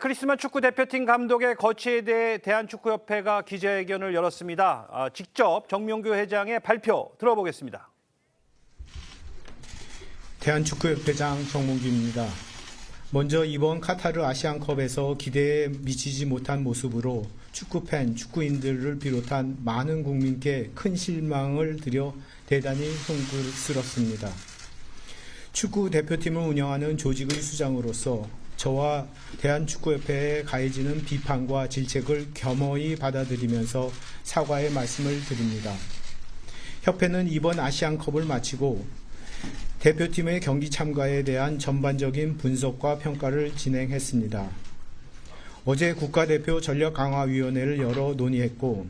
크리스만 축구 대표팀 감독의 거취에 대해 대한축구협회가 기자회견을 열었습니다. 직접 정명규 회장의 발표 들어보겠습니다. 대한축구협회장 정몽규입니다. 먼저 이번 카타르 아시안컵에서 기대에 미치지 못한 모습으로 축구팬, 축구인들을 비롯한 많은 국민께 큰 실망을 드려 대단히 송구스럽습니다. 축구 대표팀을 운영하는 조직의 수장으로서 저와 대한축구협회에 가해지는 비판과 질책을 겸허히 받아들이면서 사과의 말씀을 드립니다. 협회는 이번 아시안컵을 마치고 대표팀의 경기 참가에 대한 전반적인 분석과 평가를 진행했습니다. 어제 국가대표 전력강화위원회를 열어 논의했고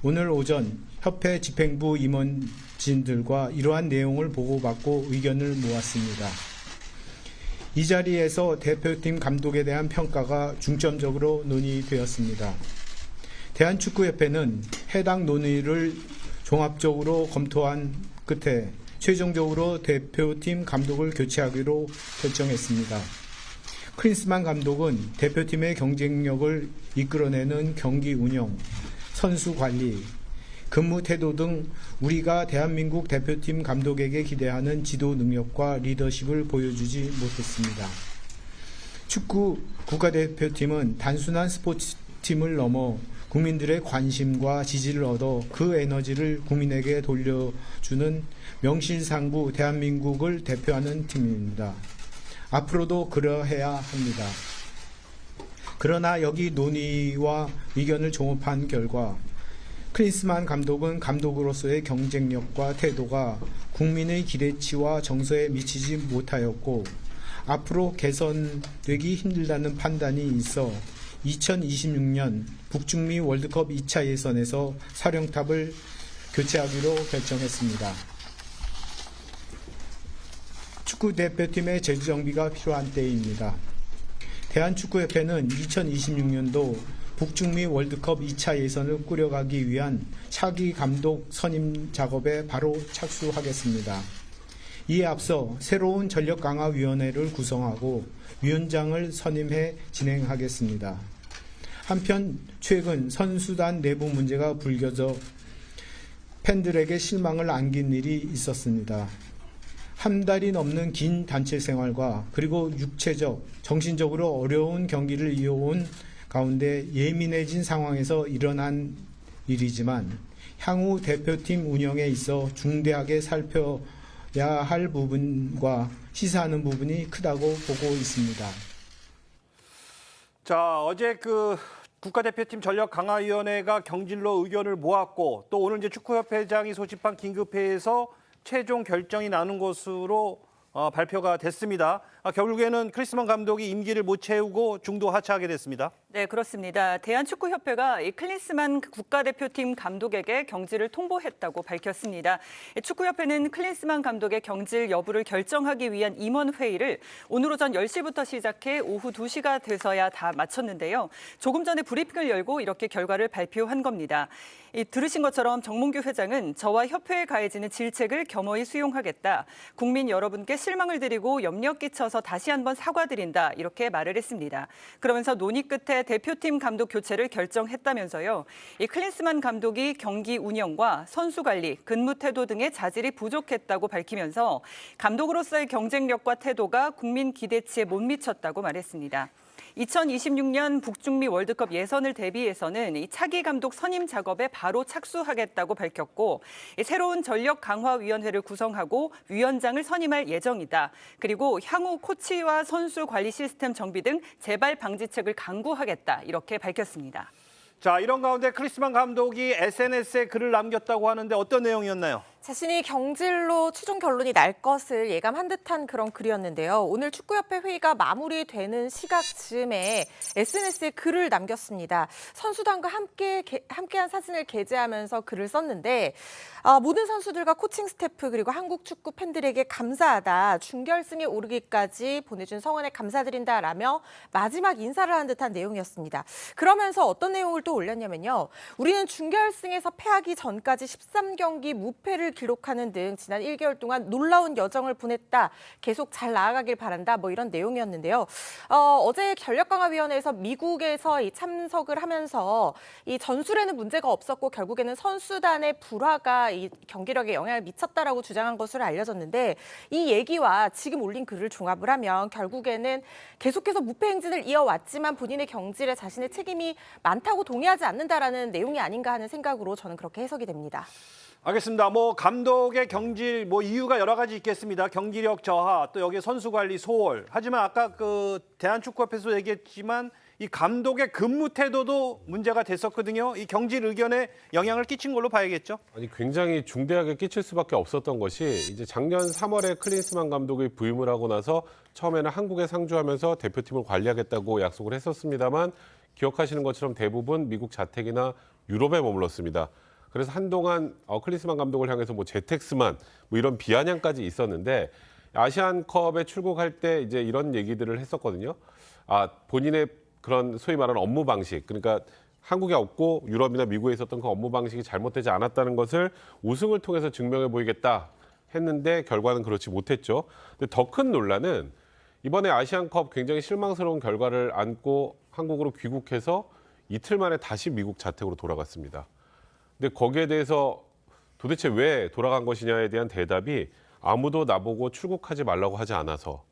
오늘 오전 협회 집행부 임원진들과 이러한 내용을 보고받고 의견을 모았습니다. 이 자리에서 대표팀 감독에 대한 평가가 중점적으로 논의되었습니다. 대한축구협회는 해당 논의를 종합적으로 검토한 끝에 최종적으로 대표팀 감독을 교체하기로 결정했습니다. 클린스만 감독은 대표팀의 경쟁력을 이끌어내는 경기 운영, 선수 관리, 근무 태도 등 우리가 대한민국 대표팀 감독에게 기대하는 지도 능력과 리더십을 보여주지 못했습니다. 축구 국가대표팀은 단순한 스포츠팀을 넘어 국민들의 관심과 지지를 얻어 그 에너지를 국민에게 돌려주는 명실상부 대한민국을 대표하는 팀입니다. 앞으로도 그러해야 합니다. 그러나 여기 논의와 의견을 종합한 결과 클린스만 감독은 감독으로서의 경쟁력과 태도가 국민의 기대치와 정서에 미치지 못하였고 앞으로 개선되기 힘들다는 판단이 있어 2026년 북중미 월드컵 2차 예선에서 사령탑을 교체하기로 결정했습니다. 축구대표팀의 재정비가 필요한 때입니다. 대한축구협회는 2026년도 북중미 월드컵 2차 예선을 꾸려가기 위한 차기 감독 선임 작업에 바로 착수하겠습니다. 이에 앞서 새로운 전력강화위원회를 구성하고 위원장을 선임해 진행하겠습니다. 한편 최근 선수단 내부 문제가 불거져 팬들에게 실망을 안긴 일이 있었습니다. 한 달이 넘는 긴 단체 생활과 그리고 육체적, 정신적으로 어려운 경기를 이어온 가운데 예민해진 상황에서 일어난 일이지만 향후 대표팀 운영에 있어 중대하게 살펴야 할 부분과 시사하는 부분이 크다고 보고 있습니다. 자, 어제 국가대표팀 전력강화위원회가 경질로 의견을 모았고 또 오늘 이제 축구협회장이 소집한 긴급회의에서 최종 결정이 나는 것으로 발표가 됐습니다. 결국에는 클린스만 감독이 임기를 못 채우고 중도 하차하게 됐습니다. 네, 그렇습니다. 대한축구협회가 이 클린스만 국가대표팀 감독에게 경질을 통보했다고 밝혔습니다. 축구협회는 클린스만 감독의 경질 여부를 결정하기 위한 임원회의를 오늘 오전 10시부터 시작해 오후 2시가 돼서야 다 마쳤는데요. 조금 전에 브리핑을 열고 이렇게 결과를 발표한 겁니다. 들으신 것처럼 정몽규 회장은 저와 협회에 가해지는 질책을 겸허히 수용하겠다. 국민 여러분께 실망을 드리고 염려 끼쳐서 다시 한번 사과드린다. 이렇게 말을 했습니다. 그러면서 논의 끝에 대표팀 감독 교체를 결정했다면서요. 이 클린스만 감독이 경기 운영과 선수 관리, 근무 태도 등의 자질이 부족했다고 밝히면서 감독으로서의 경쟁력과 태도가 국민 기대치에 못 미쳤다고 말했습니다. 2026년 북중미 월드컵 예선을 대비해서는 이 차기 감독 선임 작업에 바로 착수하겠다고 밝혔고 새로운 전력강화위원회를 구성하고 위원장을 선임할 예정이다. 그리고 향후 코치와 선수 관리 시스템 정비 등 재발 방지책을 강구하겠다. 이렇게 밝혔습니다. 자, 이런 가운데 클린스만 감독이 SNS에 글을 남겼다고 하는데 어떤 내용이었나요? 자신이 경질로 최종 결론이 날 것을 예감한 듯한 그런 글이었는데요. 오늘 축구협회 회의가 마무리되는 시각 즈음에 SNS에 글을 남겼습니다. 선수단과 함께한 사진을 게재하면서 글을 썼는데 모든 선수들과 코칭 스태프 그리고 한국 축구 팬들에게 감사하다. 준결승에 오르기까지 보내준 성원에 감사드린다라며 마지막 인사를 한 듯한 내용이었습니다. 그러면서 어떤 내용을 또 올렸냐면요. 우리는 준결승에서 패하기 전까지 13경기 무패를 4위를 기록하는 등 지난 1개월 동안 놀라운 여정을 보냈다. 계속 잘 나아가길 바란다. 뭐 이런 내용이었는데요. 어제 전력강화위원회에서 미국에서 이 참석을 하면서 이 전술에는 문제가 없었고 결국에는 선수단의 불화가 이 경기력에 영향을 미쳤다라고 주장한 것으로 알려졌는데 이 얘기와 지금 올린 글을 종합을 하면 결국에는 계속해서 무패 행진을 이어왔지만 본인의 경질에 자신의 책임이 많다고 동의하지 않는다라는 내용이 아닌가 하는 생각으로 저는 그렇게 해석이 됩니다. 알겠습니다. 뭐 감독의 경질 뭐 이유가 여러 가지 있겠습니다. 경기력 저하, 또 여기 선수 관리 소홀. 하지만 아까 그 대한축구협회에서 얘기했지만 이 감독의 근무 태도도 문제가 됐었거든요. 이 경질 의견에 영향을 끼친 걸로 봐야겠죠. 아니 굉장히 중대하게 끼칠 수밖에 없었던 것이 이제 작년 3월에 클린스만 감독이 부임을 하고 나서 처음에는 한국에 상주하면서 대표팀을 관리하겠다고 약속을 했었습니다만 기억하시는 것처럼 대부분 미국 자택이나 유럽에 머물렀습니다. 그래서 한동안 클린스만 감독을 향해서 뭐 제텍스만 뭐 이런 비아냥까지 있었는데 아시안컵에 출국할 때 이제 이런 얘기들을 했었거든요. 본인의 그런 소위 말하는 업무 방식, 그러니까 한국에 없고 유럽이나 미국에 있었던 그 업무 방식이 잘못되지 않았다는 것을 우승을 통해서 증명해 보이겠다 했는데 결과는 그렇지 못했죠. 근데 더 큰 논란은 이번에 아시안컵 굉장히 실망스러운 결과를 안고 한국으로 귀국해서 이틀 만에 다시 미국 자택으로 돌아갔습니다. 근데 거기에 대해서 도대체 왜 돌아간 것이냐에 대한 대답이 아무도 나보고 출국하지 말라고 하지 않아서.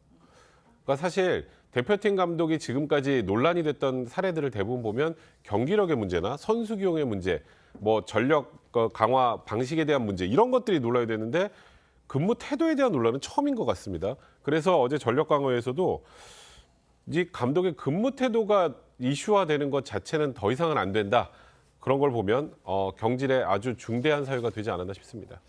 그러니까 사실 대표팀 감독이 지금까지 논란이 됐던 사례들을 대부분 보면 경기력의 문제나 선수 기용의 문제, 뭐 전력 강화 방식에 대한 문제 이런 것들이 논란이 됐는데 근무 태도에 대한 논란은 처음인 것 같습니다. 그래서 어제 전력 강화에서도 이 감독의 근무 태도가 이슈화되는 것 자체는 더 이상은 안 된다. 그런 걸 보면 경질에 아주 중대한 사유가 되지 않았나 싶습니다.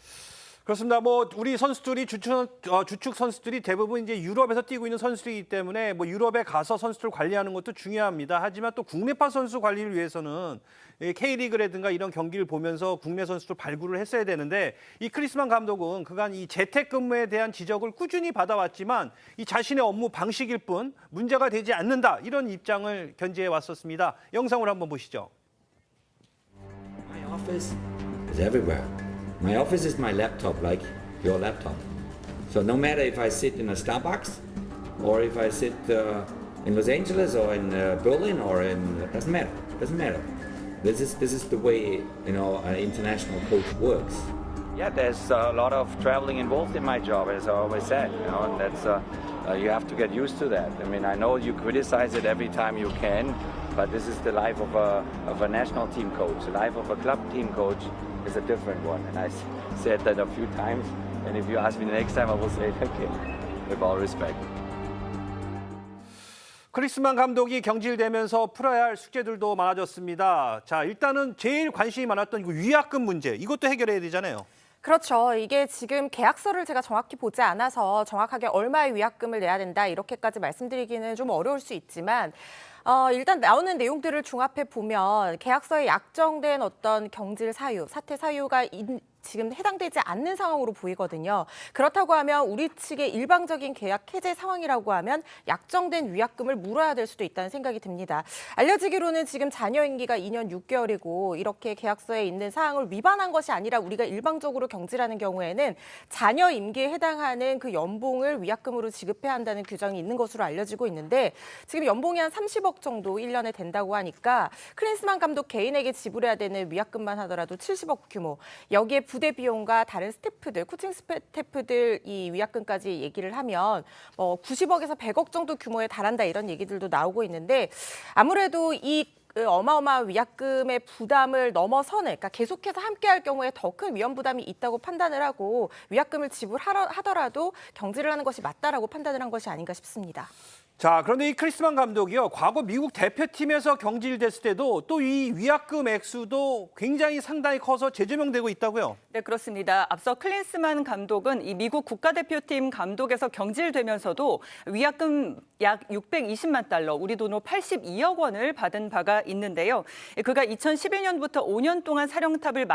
그렇습니다. 뭐 우리 선수들이 주축 선수들이 대부분 이제 유럽에서 뛰고 있는 선수들이기 때문에 뭐 유럽에 가서 선수들 관리하는 것도 중요합니다. 하지만 또 국내파 선수 관리를 위해서는 K리그라든가 이런 경기를 보면서 국내 선수들 발굴을 했어야 되는데 이 클린스만 감독은 그간 이 재택근무에 대한 지적을 꾸준히 받아왔지만 이 자신의 업무 방식일 뿐 문제가 되지 않는다 이런 입장을 견지해 왔었습니다. 영상을 한번 보시죠. My office is everywhere. My office is my laptop, like your laptop. So no matter if I sit in a Starbucks or if I sit in Los Angeles or in Berlin or in doesn't matter. Doesn't matter. This is the way an international coach works. Yeah, there's a lot of traveling involved in my job, as I always said. And that's you have to get used to that. I mean, I know you criticize it every time you can, but this is the life of a national team coach. The life of a club team coach is a different one, and I said that a few times. And if you ask me the next time, I will say it again, with all respect. 클린스만 감독이 경질되면서 풀어야 할 숙제들도 많아졌습니다. 자, 일단은 제일 관심이 많았던 그 위약금 문제, 이것도 해결해야 되잖아요. 그렇죠. 이게 지금 계약서를 제가 정확히 보지 않아서 정확하게 얼마의 위약금을 내야 된다 이렇게까지 말씀드리기는 좀 어려울 수 있지만 일단 나오는 내용들을 종합해 보면 계약서에 약정된 어떤 경질 사유, 사퇴 사유가 지금 해당되지 않는 상황으로 보이거든요. 그렇다고 하면 우리 측의 일방적인 계약 해제 상황이라고 하면 약정된 위약금을 물어야 될 수도 있다는 생각이 듭니다. 알려지기로는 지금 잔여 임기가 2년 6개월이고 이렇게 계약서에 있는 사항을 위반한 것이 아니라 우리가 일방적으로 경질하는 경우에는 잔여 임기에 해당하는 그 연봉을 위약금으로 지급해야 한다는 규정이 있는 것으로 알려지고 있는데 지금 연봉이 한 30억 정도 1년에 된다고 하니까 클린스만 감독 개인에게 지불해야 되는 위약금만 하더라도 70억 규모. 여기에 부대 비용과 다른 스태프들, 코칭 스태프들 이 위약금까지 얘기를 하면 90억에서 100억 정도 규모에 달한다 이런 얘기들도 나오고 있는데 아무래도 이 어마어마한 위약금의 부담을 넘어서는 그러니까 계속해서 함께할 경우에 더 큰 위험 부담이 있다고 판단을 하고 위약금을 지불하더라도 경질을 하는 것이 맞다라고 판단을 한 것이 아닌가 싶습니다. 자, 그런데 이 클린스만 감독이요. 과거 미국 대표팀에서 경질됐을 때도 또 이 위약금 액수도 굉장히 상당히 커서 재조명되고 있다고요. 네, 그렇습니다. 앞서 클린스만 감독은 이 미국 국가대표팀 감독에서 경질되면서도 위약금 약 620만 달러, 우리 돈으로 82억 원을 받은 바가 있는데요. 그가 2011년부터 5년 동안 사령탑을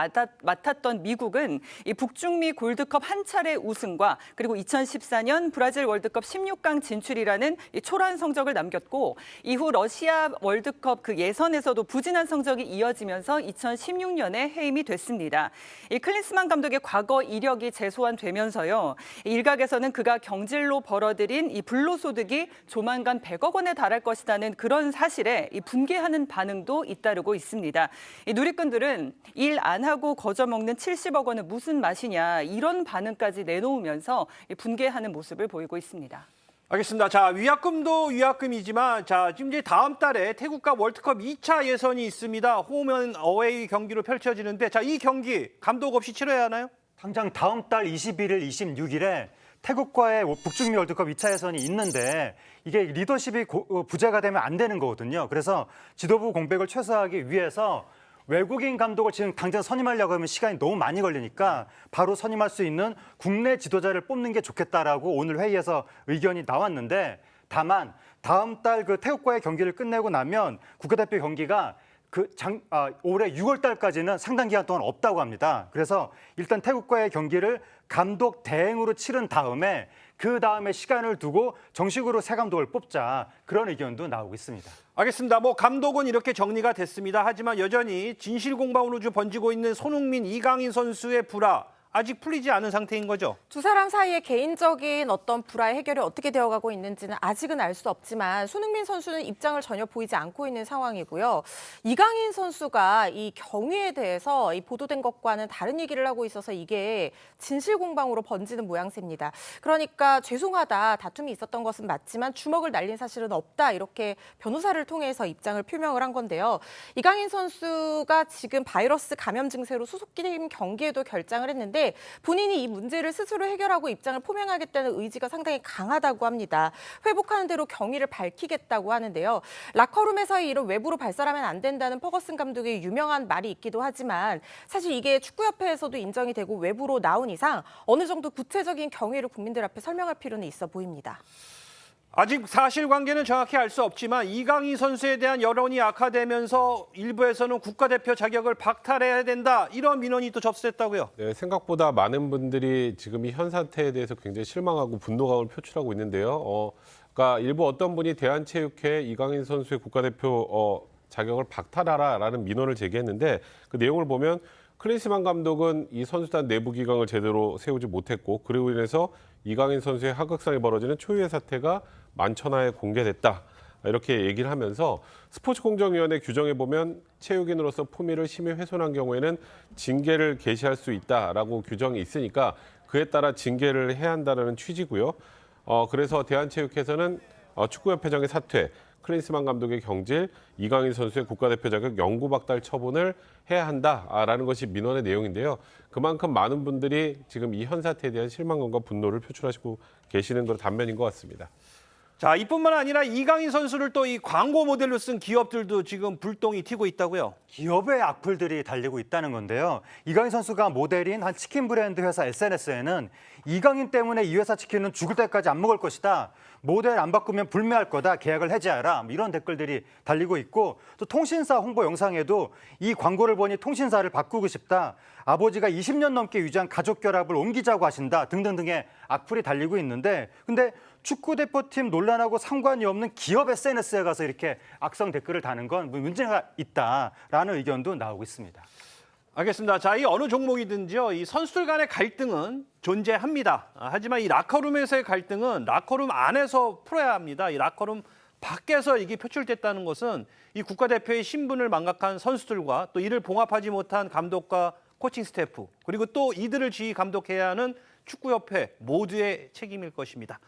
맡았던 미국은 이 북중미 골드컵 한 차례 우승과 그리고 2014년 브라질 월드컵 16강 진출이라는 이 초라한 성적을 남겼고 이후 러시아 월드컵 그 예선에서도 부진한 성적이 이어지면서 2016년에 해임이 됐습니다. 이 클린스만 감독의 과거 이력이 재소환되면서요. 일각에서는 그가 경질로 벌어들인 이 불로소득이 조만간 100억 원에 달할 것이라는 그런 사실에 이 분개하는 반응도 잇따르고 있습니다. 이 누리꾼들은 일 안 하고 거저 먹는 70억 원은 무슨 맛이냐 이런 반응까지 내놓으면서 분개하는 모습을 보이고 있습니다. 알겠습니다. 자, 위약금도 위약금이지만 자, 지금 이제 다음 달에 태국과 월드컵 2차 예선이 있습니다. 홈앤 어웨이 경기로 펼쳐지는데 자, 이 경기 감독 없이 치러야 하나요? 당장 다음 달 21일, 26일에 태국과의 북중미 월드컵 2차 예선이 있는데 이게 리더십이 부재가 되면 안 되는 거거든요. 그래서 지도부 공백을 최소화하기 위해서 외국인 감독을 지금 당장 선임하려고 하면 시간이 너무 많이 걸리니까 바로 선임할 수 있는 국내 지도자를 뽑는 게 좋겠다라고 오늘 회의에서 의견이 나왔는데 다만 다음 달 그 태국과의 경기를 끝내고 나면 국가대표 경기가 올해 6월 달까지는 상당 기간 동안 없다고 합니다. 그래서 일단 태국과의 경기를 감독 대행으로 치른 다음에 그 다음에 시간을 두고 정식으로 새 감독을 뽑자 그런 의견도 나오고 있습니다. 알겠습니다. 뭐 감독은 이렇게 정리가 됐습니다. 하지만 여전히 진실공방으로 번지고 있는 손흥민, 이강인 선수의 불화 아직 풀리지 않은 상태인 거죠? 두 사람 사이의 개인적인 어떤 불화의 해결이 어떻게 되어가고 있는지는 아직은 알 수 없지만 손흥민 선수는 입장을 전혀 보이지 않고 있는 상황이고요. 이강인 선수가 이 경위에 대해서 이 보도된 것과는 다른 얘기를 하고 있어서 이게 진실공방으로 번지는 모양새입니다. 그러니까 죄송하다, 다툼이 있었던 것은 맞지만 주먹을 날린 사실은 없다 이렇게 변호사를 통해서 입장을 표명을 한 건데요. 이강인 선수가 지금 바이러스 감염 증세로 소속팀 경기에도 결장을 했는데 본인이 이 문제를 스스로 해결하고 입장을 표명하겠다는 의지가 상당히 강하다고 합니다. 회복하는 대로 경위를 밝히겠다고 하는데요. 라커룸에서의 일은 외부로 발설하면 안 된다는 퍼거슨 감독의 유명한 말이 있기도 하지만 사실 이게 축구협회에서도 인정이 되고 외부로 나온 이상 어느 정도 구체적인 경위를 국민들 앞에 설명할 필요는 있어 보입니다. 아직 사실관계는 정확히 알 수 없지만 이강인 선수에 대한 여론이 악화되면서 일부에서는 국가대표 자격을 박탈해야 된다 이런 민원이 또 접수됐다고요. 네, 생각보다 많은 분들이 지금 이 현 사태에 대해서 굉장히 실망하고 분노감을 표출하고 있는데요. 그러니까 일부 어떤 분이 대한체육회 이강인 선수의 국가대표 자격을 박탈하라라는 민원을 제기했는데 그 내용을 보면 클린스만 감독은 이 선수단 내부 기강을 제대로 세우지 못했고 그로 인해서 이강인 선수의 하극상이 벌어지는 초유의 사태가 만천하에 공개됐다. 이렇게 얘기를 하면서 스포츠공정위원회 규정에 보면 체육인으로서 품위를 심히 훼손한 경우에는 징계를 개시할 수 있다라고 규정이 있으니까 그에 따라 징계를 해야 한다는 취지고요. 그래서 대한체육회에서는 축구협회장의 사퇴, 클린스만 감독의 경질, 이강인 선수의 국가대표 자격 영구 박탈 처분을 해야 한다라는 것이 민원의 내용인데요. 그만큼 많은 분들이 지금 이 현 사태에 대한 실망감과 분노를 표출하시고 계시는 그런 단면인 것 같습니다. 자, 이뿐만 아니라 이강인 선수를 또 이 광고 모델로 쓴 기업들도 지금 불똥이 튀고 있다고요. 기업의 악플들이 달리고 있다는 건데요. 이강인 선수가 모델인 한 치킨 브랜드 회사 SNS에는 이강인 때문에 이 회사 치킨은 죽을 때까지 안 먹을 것이다. 모델 안 바꾸면 불매할 거다. 계약을 해지하라. 이런 댓글들이 달리고 있고 또 통신사 홍보 영상에도 이 광고를 보니 통신사를 바꾸고 싶다. 아버지가 20년 넘게 유지한 가족 결합을 옮기자고 하신다. 등등등의 악플이 달리고 있는데 근데 축구대표팀 논란하고 상관이 없는 기업 SNS에 가서 이렇게 악성 댓글을 다는 건 문제가 있다라는 의견도 나오고 있습니다. 알겠습니다. 자, 이 어느 종목이든지요, 이 선수들 간의 갈등은 존재합니다. 하지만 이 라커룸에서의 갈등은 라커룸 안에서 풀어야 합니다. 이 라커룸 밖에서 이게 표출됐다는 것은 이 국가대표의 신분을 망각한 선수들과 또 이를 봉합하지 못한 감독과 코칭 스태프 그리고 또 이들을 지휘 감독해야 하는 축구협회 모두의 책임일 것입니다.